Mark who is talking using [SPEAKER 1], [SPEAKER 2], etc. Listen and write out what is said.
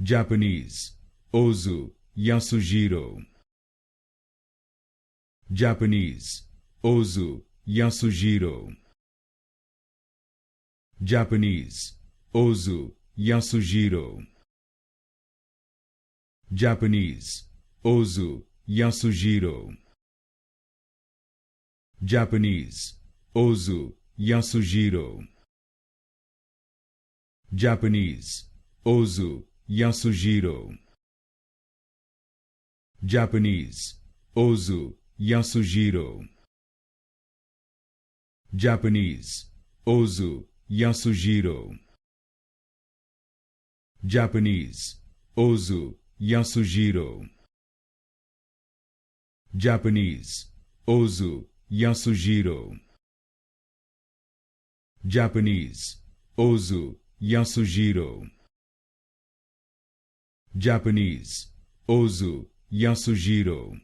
[SPEAKER 1] Japanese, Ozu, Yasujiro. Japanese, Ozu, Yasujiro. Japanese, Ozu, Yasujiro. Japanese, Ozu, Yasujiro. Japanese, Ozu, Yasujiro. Japanese, Ozu, Yasujiro. Japanese, Ozu, Yasujiro. Japanese, Ozu, Yasujiro. Japanese, Ozu, Yasujiro. Japanese, Ozu, Yasujiro. Japanese, Ozu, Yasujiro. Japanese, Ozu, Yasujiro.